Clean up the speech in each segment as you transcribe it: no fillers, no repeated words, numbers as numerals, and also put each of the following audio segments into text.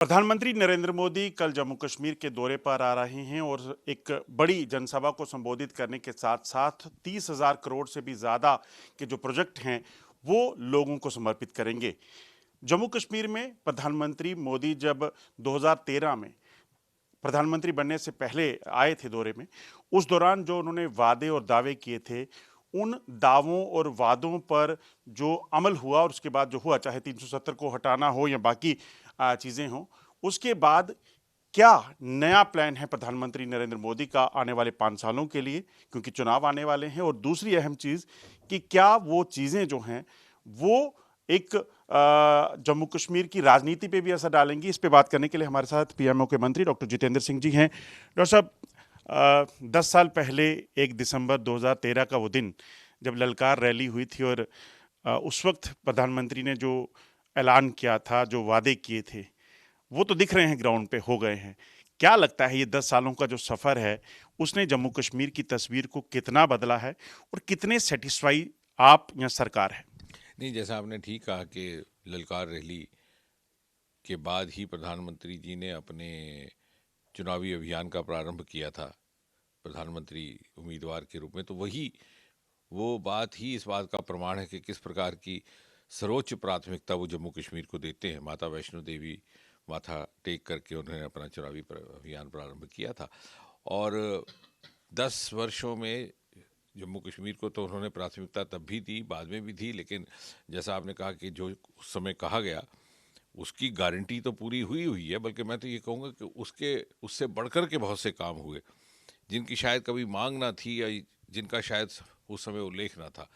प्रधानमंत्री नरेंद्र मोदी कल जम्मू कश्मीर के दौरे पर आ रहे हैं और एक बड़ी जनसभा को संबोधित करने के साथ साथ 30,000 करोड़ से भी ज़्यादा के जो प्रोजेक्ट हैं वो लोगों को समर्पित करेंगे। जम्मू कश्मीर में प्रधानमंत्री मोदी जब 2013 में प्रधानमंत्री बनने से पहले आए थे दौरे में, उस दौरान जो उन्होंने वादे और दावे किए थे, उन दावों और वादों पर जो अमल हुआ और उसके बाद जो हुआ, चाहे 370 को हटाना हो या बाकी चीज़ें हों, उसके बाद क्या नया प्लान है प्रधानमंत्री नरेंद्र मोदी का आने वाले 5 सालों के लिए? क्योंकि चुनाव आने वाले हैं और दूसरी अहम चीज़ कि क्या वो चीज़ें जो हैं, वो एक जम्मू कश्मीर की राजनीति पे भी असर डालेंगी? इस पे बात करने के लिए हमारे साथ पीएमओ के मंत्री डॉक्टर जितेंद्र सिंह जी हैं। डॉक्टर साहब, 10 साल पहले 1 दिसंबर 2013 का वो दिन जब ललकार रैली हुई थी और उस वक्त प्रधानमंत्री ने जो ऐलान किया था, जो वादे किए थे, वो तो दिख रहे हैं ग्राउंड पे हो गए हैं। क्या लगता है ये 10 सालों का जो सफ़र है, उसने जम्मू कश्मीर की तस्वीर को कितना बदला है और कितने सैटिस्फाई आप या सरकार है? नहीं, जैसा आपने ठीक कहा कि ललकार रैली के बाद ही प्रधानमंत्री जी ने अपने चुनावी अभियान का प्रारंभ किया था प्रधानमंत्री उम्मीदवार के रूप में। तो वही वो बात ही इस बात का प्रमाण है कि किस प्रकार की सर्वोच्च प्राथमिकता वो जम्मू कश्मीर को देते हैं। माता वैष्णो देवी माथा टेक करके उन्होंने अपना चुनावी अभियान प्रारंभ किया था। और 10 वर्षों में जम्मू कश्मीर को तो उन्होंने प्राथमिकता तब भी दी, बाद में भी दी, लेकिन जैसा आपने कहा कि जो उस समय कहा गया उसकी गारंटी तो पूरी हुई हुई है, बल्कि मैं तो ये कहूँगा कि उसके उससे बढ़कर के बहुत से काम हुए जिनकी शायद कभी मांग ना थी या जिनका शायद उस समय उल्लेख ना था।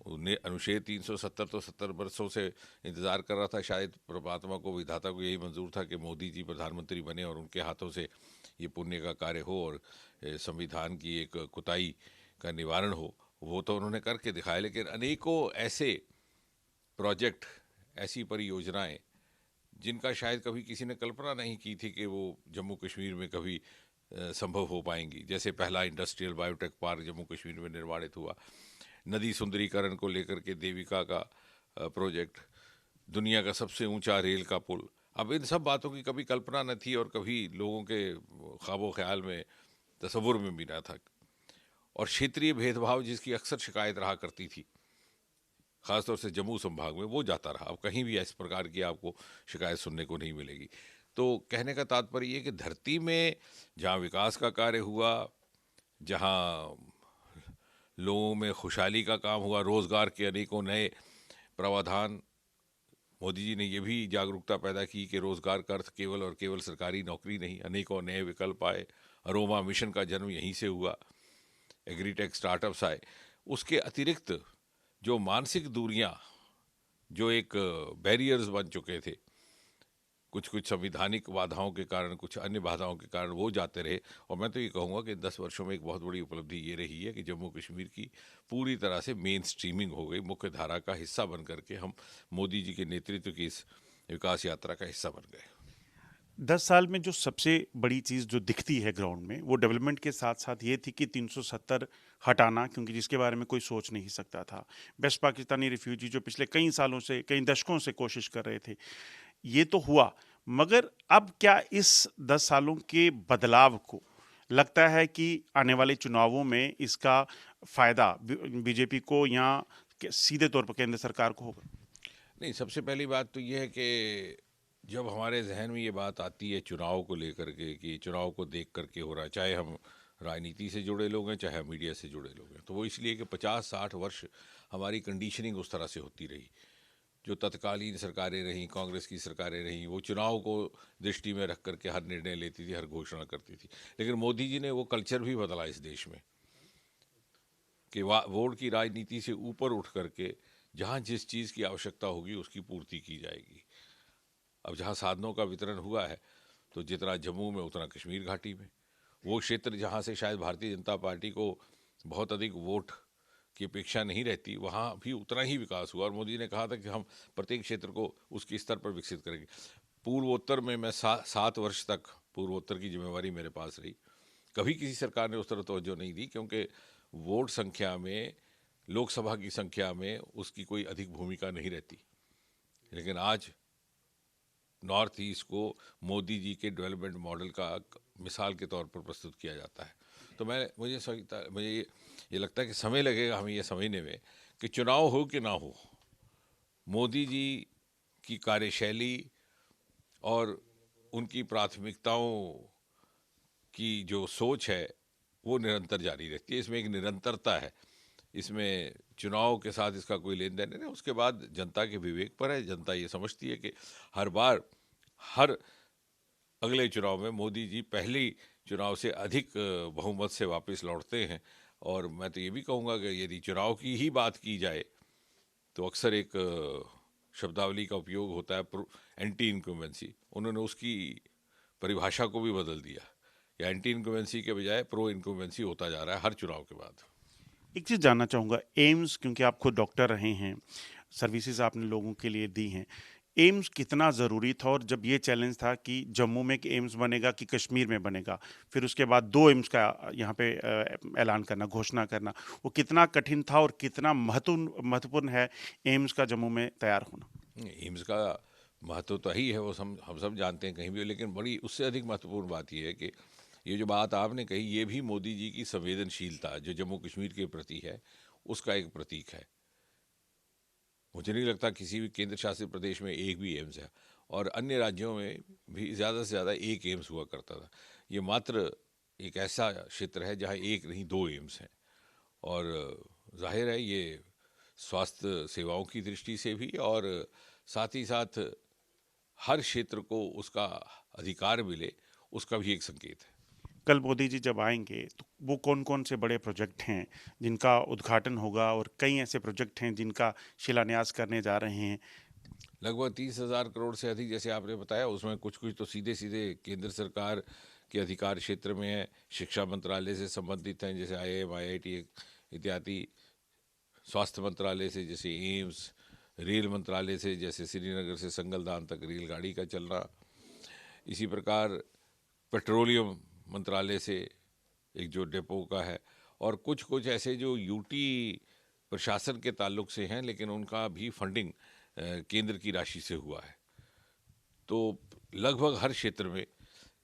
उन्हें अनुच्छेद 370 तो 70 वर्षों से इंतज़ार कर रहा था। शायद परमात्मा को, विधाता को यही मंजूर था कि मोदी जी प्रधानमंत्री बने और उनके हाथों से ये पुण्य का कार्य हो और संविधान की एक कुताई का निवारण हो। वो तो उन्होंने करके दिखाया, लेकिन अनेकों ऐसे प्रोजेक्ट, ऐसी परियोजनाएं जिनका शायद कभी किसी ने कल्पना नहीं की थी कि वो जम्मू कश्मीर में कभी संभव हो पाएंगी। जैसे पहला industrial biotech park Jammu Kashmir में निर्माणित हुआ, नदी सुंदरीकरण को लेकर के देविका का प्रोजेक्ट, दुनिया का सबसे ऊंचा रेल का पुल। अब इन सब बातों की कभी कल्पना न थी और कभी लोगों के ख्वाबो ख्याल में, तसव्वुर में भी ना था। और क्षेत्रीय भेदभाव जिसकी अक्सर शिकायत रहा करती थी, खासतौर से जम्मू संभाग में, वो जाता रहा। अब कहीं भी इस प्रकार की आपको शिकायत सुनने को नहीं मिलेगी। तो कहने का तात्पर्य ये कि धरती में जहाँ विकास का कार्य हुआ, जहाँ लोगों में खुशहाली का काम हुआ, रोज़गार के अनेकों नए प्रावधान, मोदी जी ने ये भी जागरूकता पैदा की कि रोज़गार का अर्थ केवल और केवल सरकारी नौकरी नहीं, अनेकों नए विकल्प आए। अरोमा मिशन का जन्म यहीं से हुआ, एग्रीटेक स्टार्टअप्स आए। उसके अतिरिक्त जो मानसिक दूरियां, जो एक बैरियर्स बन चुके थे, कुछ कुछ संविधानिक बाधाओं के कारण, कुछ अन्य बाधाओं के कारण वो जाते रहे। और मैं तो ये कहूँगा कि 10 वर्षों में एक बहुत बड़ी उपलब्धि ये रही है कि जम्मू कश्मीर की पूरी तरह से मेन स्ट्रीमिंग हो गई, मुख्य धारा का हिस्सा बन करके हम मोदी जी के नेतृत्व की इस विकास यात्रा का हिस्सा बन गए। 10 साल में जो सबसे बड़ी चीज़ जो दिखती है ग्राउंड में, वो डेवलपमेंट के साथ-साथ ये थी कि 370 हटाना, क्योंकि जिसके बारे में कोई सोच नहीं सकता था। वेस्ट पाकिस्तानी रिफ्यूजी जो पिछले कई सालों से, कई दशकों से कोशिश कर रहे थे, ये तो हुआ। मगर अब क्या इस 10 सालों के बदलाव को लगता है कि आने वाले चुनावों में इसका फ़ायदा बीजेपी को या सीधे तौर पर केंद्र सरकार को होगा? नहीं, सबसे पहली बात तो ये है कि जब हमारे जहन में ये बात आती है चुनाव को लेकर के कि चुनाव को देख करके हो रहा है, चाहे हम राजनीति से जुड़े लोग हैं, चाहे हम मीडिया से जुड़े लोग हैं, तो वो इसलिए कि 50-60 वर्ष हमारी कंडीशनिंग उस तरह से होती रही। जो तत्कालीन सरकारें रहीं, कांग्रेस की सरकारें रहीं, वो चुनाव को दृष्टि में रख करके हर निर्णय लेती थी, हर घोषणा करती थी। लेकिन मोदी जी ने वो कल्चर भी बदला इस देश में कि वोट की राजनीति से ऊपर उठ करके जहाँ जिस चीज़ की आवश्यकता होगी उसकी पूर्ति की जाएगी। अब जहाँ साधनों का वितरण हुआ है, तो जितना जम्मू में उतना कश्मीर घाटी में, वो क्षेत्र जहाँ से शायद भारतीय जनता पार्टी को बहुत अधिक वोट की अपेक्षा नहीं रहती, वहाँ भी उतना ही विकास हुआ। और मोदी जी ने कहा था कि हम प्रत्येक क्षेत्र को उसके स्तर पर विकसित करेंगे। पूर्वोत्तर में मैं 7 वर्ष तक पूर्वोत्तर की जिम्मेवारी मेरे पास रही। कभी किसी सरकार ने उस तरह तवज्जो नहीं दी, क्योंकि वोट संख्या में, लोकसभा की संख्या में उसकी कोई अधिक भूमिका नहीं रहती। लेकिन आज नॉर्थ ईस्ट को मोदी जी के डेवलपमेंट मॉडल का मिसाल के तौर पर प्रस्तुत किया जाता है। तो मुझे ये लगता है कि समय लगेगा हमें ये समझने में कि चुनाव हो कि ना हो, मोदी जी की कार्यशैली और उनकी प्राथमिकताओं की जो सोच है वो निरंतर जारी रहती है। इसमें एक निरंतरता है, इसमें चुनाव के साथ इसका कोई लेन देन नहीं है। उसके बाद जनता के विवेक पर है। जनता ये समझती है कि हर बार हर अगले चुनाव में मोदी जी पहली चुनाव से अधिक बहुमत से वापस लौटते हैं। और मैं तो ये भी कहूँगा कि यदि चुनाव की ही बात की जाए तो अक्सर एक शब्दावली का उपयोग होता है एंटी इनकम्बेंसी। उन्होंने उसकी परिभाषा को भी बदल दिया, या एंटी इनकम्बेंसी के बजाय प्रो इनकम्बेंसी होता जा रहा है हर चुनाव के बाद। एक चीज़ जानना चाहूँगा, एम्स, क्योंकि आप खुद डॉक्टर रहे हैं, सर्विसेज आपने लोगों के लिए दी हैं, एम्स कितना ज़रूरी था? और जब ये चैलेंज था कि जम्मू में कि एम्स बनेगा कि कश्मीर में बनेगा, फिर उसके बाद 2 एम्स का यहाँ पे ऐलान करना, घोषणा करना, वो कितना कठिन था और कितना महत्वपूर्ण है एम्स का जम्मू में तैयार होना? एम्स का महत्व तो ही है, वो हम सब जानते हैं कहीं भी, लेकिन बड़ी उससे अधिक महत्वपूर्ण बात यह है कि ये जो बात आपने कही, ये भी मोदी जी की संवेदनशीलता जो जम्मू कश्मीर के प्रति है उसका एक प्रतीक है। मुझे नहीं लगता किसी भी केंद्र शासित प्रदेश में एक भी एम्स है, और अन्य राज्यों में भी ज़्यादा से ज़्यादा एक एम्स हुआ करता था। ये मात्र एक ऐसा क्षेत्र है जहाँ एक नहीं 2 एम्स हैं, और जाहिर है ये स्वास्थ्य सेवाओं की दृष्टि से भी, और साथ ही साथ हर क्षेत्र को उसका अधिकार मिले, उसका भी एक संकेत है। कल मोदी जी जब आएँगे, तो वो कौन-कौन से बड़े प्रोजेक्ट हैं, जिनका उद्घाटन होगा, और कई ऐसे प्रोजेक्ट हैं जिनका शिलान्यास करने जा रहे हैं? लगभग 30,000 करोड़ से अधिक, जैसे आपने बताया, उसमें कुछ कुछ तो सीधे सीधे केंद्र सरकार के अधिकार क्षेत्र में है, शिक्षा मंत्रालय से संबंधित हैं, जैसे IIM IIT इत्यादि, स्वास्थ्य मंत्रालय से जैसे एम्स, रेल मंत्रालय से जैसे श्रीनगर से संगलदान तक रेलगाड़ी का चलना, इसी प्रकार पेट्रोलियम मंत्रालय से एक जो डिपो का है, और कुछ कुछ ऐसे जो यूटी प्रशासन के ताल्लुक से हैं, लेकिन उनका भी फंडिंग केंद्र की राशि से हुआ है। तो लगभग हर क्षेत्र में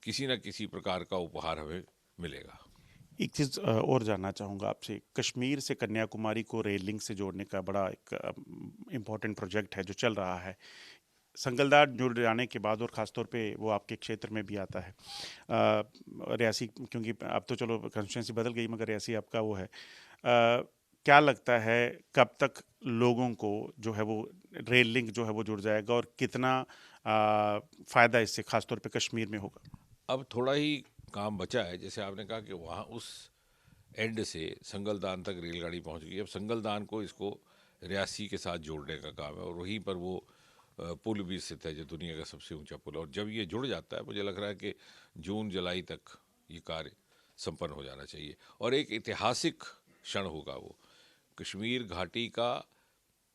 किसी न किसी प्रकार का उपहार हमें मिलेगा। एक चीज़ और जानना चाहूँगा आपसे, कश्मीर से कन्याकुमारी को रेल लिंक से जोड़ने का बड़ा एक इम्पोर्टेंट प्रोजेक्ट है जो चल रहा है। संगलदान जुड़ जाने के बाद, और ख़ास तौर पे वो आपके क्षेत्र में भी आता है, रियासी, क्योंकि अब तो चलो कंस्टिट्यूंसी बदल गई, मगर रियासी आपका वो है। क्या लगता है कब तक लोगों को जो है वो रेल लिंक जो है वो जुड़ जाएगा, और कितना फ़ायदा इससे ख़ास तौर पे कश्मीर में होगा? अब थोड़ा ही काम बचा है। जैसे आपने कहा कि वहाँ उस एंड से संगलदान तक रेलगाड़ी पहुँच गई। अब संगलदान को इसको रियासी के साथ जोड़ने का काम है, और वहीं पर वो पुल भी स्थित है जो दुनिया का सबसे ऊंचा पुल है। और जब ये जुड़ जाता है, मुझे लग रहा है कि जून जुलाई तक ये कार्य संपन्न हो जाना चाहिए, और एक ऐतिहासिक क्षण होगा वो। कश्मीर घाटी का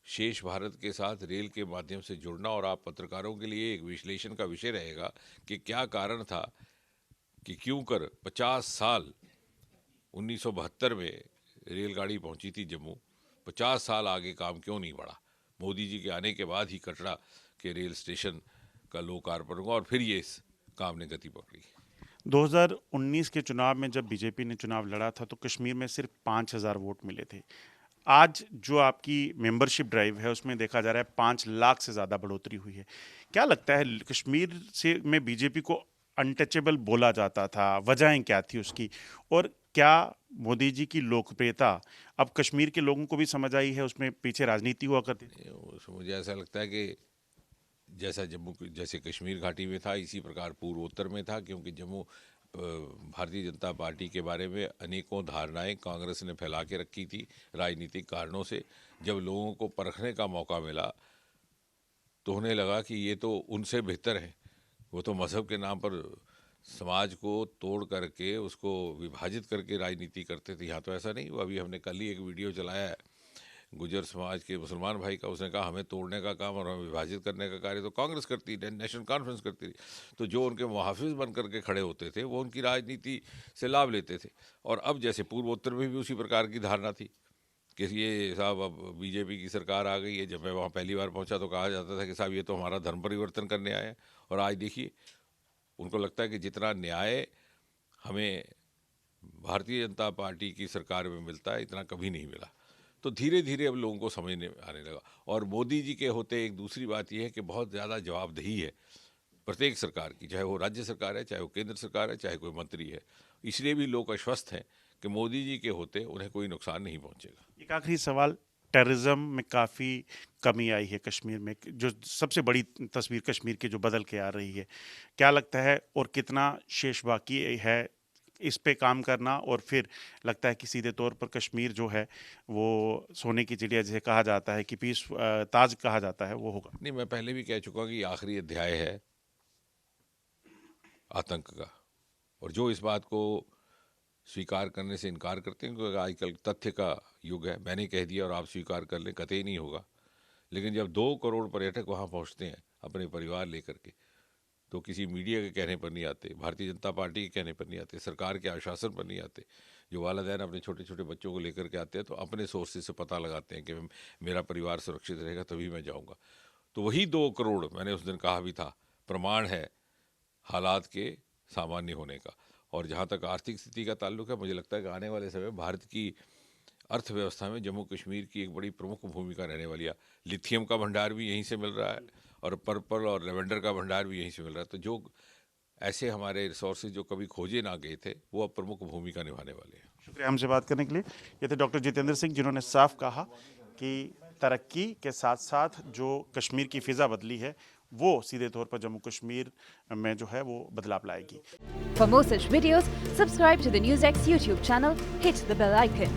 शेष भारत के साथ रेल के माध्यम से जुड़ना, और आप पत्रकारों के लिए एक विश्लेषण का विषय रहेगा कि क्या कारण था कि क्यों कर 50 साल 1972 में रेलगाड़ी पहुंची थी जम्मू, 50 साल आगे काम क्यों नहीं बढ़ा। मोदी जी के आने के बाद ही कटरा के रेल स्टेशन का लोकार्पण हुआ, और फिर ये इस काम ने गति पकड़ी। 2019 के चुनाव में जब बीजेपी ने चुनाव लड़ा था, तो कश्मीर में सिर्फ 5,000 वोट मिले थे। आज जो आपकी मेंबरशिप ड्राइव है, उसमें देखा जा रहा है 5 लाख से ज़्यादा बढ़ोतरी हुई है। क्या लगता है कश्मीर से में बीजेपी को अनटचेबल बोला जाता था, वजहें क्या थी उसकी? और क्या मोदी जी की लोकप्रियता अब कश्मीर के लोगों को भी समझ आई है, उसमें पीछे राजनीति हुआ करती थी? मुझे ऐसा लगता है कि जैसे कश्मीर घाटी में था, इसी प्रकार पूर्वोत्तर में था, क्योंकि जम्मू भारतीय जनता पार्टी के बारे में अनेकों धारणाएं कांग्रेस ने फैला के रखी थी राजनीतिक कारणों से। जब लोगों को परखने का मौका मिला तो उन्हें लगा कि ये तो उनसे बेहतर है। वो तो मज़हब के नाम पर समाज को तोड़ करके, उसको विभाजित करके राजनीति करते थे। यहाँ तो ऐसा नहीं हुआ। अभी हमने कल ही एक वीडियो चलाया है गुजर समाज के मुसलमान भाई का। उसने कहा हमें तोड़ने का काम और हमें विभाजित करने का कार्य तो कांग्रेस करती थी, नेशनल कॉन्फ्रेंस करती थी। तो जो उनके मुहाफिज बन करके खड़े होते थे वो उनकी राजनीति से लाभ लेते थे। और अब जैसे पूर्वोत्तर में भी उसी प्रकार की धारणा थी कि ये साहब अब बीजेपी की सरकार आ गई है। जब मैं वहाँ पहली बार पहुँचा तो कहा जाता था कि साहब ये तो हमारा धर्म परिवर्तन करने आए हैं, और आज देखिए उनको लगता है कि जितना न्याय हमें भारतीय जनता पार्टी की सरकार में मिलता है इतना कभी नहीं मिला। तो धीरे धीरे अब लोगों को समझ में आने लगा। और मोदी जी के होते एक दूसरी बात यह है कि बहुत ज़्यादा जवाबदेही है प्रत्येक सरकार की, चाहे वो राज्य सरकार है, चाहे वो केंद्र सरकार है, चाहे कोई मंत्री है। इसलिए भी लोग आश्वस्त हैं कि मोदी जी के होते उन्हें कोई नुकसान नहीं पहुंचेगा। एक आखिरी सवाल, टेररिज्म में काफ़ी कमी आई है कश्मीर में, जो सबसे बड़ी तस्वीर कश्मीर की जो बदल के आ रही है, क्या लगता है और कितना शेष बाकी है इस पे काम करना, और फिर लगता है कि सीधे तौर पर कश्मीर जो है वो सोने की चिड़िया जिसे कहा जाता है कि पीस ताज कहा जाता है वो होगा? नहीं, मैं पहले भी कह चुका कि आखिरी अध्याय है आतंक का, और जो इस बात को स्वीकार करने से इनकार करते हैं क्योंकि आजकल तथ्य का युग है। मैंने कह दिया और आप स्वीकार कर लें, कतई नहीं होगा। लेकिन जब 2 करोड़ पर्यटक वहाँ पहुँचते हैं अपने परिवार लेकर के, तो किसी मीडिया के कहने पर नहीं आते, भारतीय जनता पार्टी के कहने पर नहीं आते, सरकार के आश्वासन पर नहीं आते। जो वालिदैन अपने छोटे छोटे बच्चों को लेकर के आते हैं तो अपने सोर्सेज से पता लगाते हैं कि मेरा परिवार सुरक्षित रहेगा तभी मैं जाऊँगा। तो वही 2 करोड़ मैंने उस दिन कहा भी था प्रमाण है हालात के सामान्य होने का। और जहाँ तक आर्थिक स्थिति का ताल्लुक है, मुझे लगता है कि आने वाले समय भारत की अर्थव्यवस्था में जम्मू कश्मीर की एक बड़ी प्रमुख भूमिका रहने वाली है। लिथियम का भंडार भी यहीं से मिल रहा है और पर्पल और लेवेंडर का भंडार भी यहीं से मिल रहा है। तो जो ऐसे हमारे रिसोर्सेज जो कभी खोजे ना गए थे वो अब प्रमुख भूमिका निभाने वाले हैं। शुक्रिया हमसे बात करने के लिए। ये थे डॉक्टर जितेंद्र सिंह, जिन्होंने साफ कहा कि तरक्की के साथ साथ जो कश्मीर की फ़िज़ा बदली है वो सीधे तौर पर जम्मू कश्मीर में जो है वो बदलाव लाएगी। For more such videos, subscribe to the NewsX YouTube channel, hit the bell icon.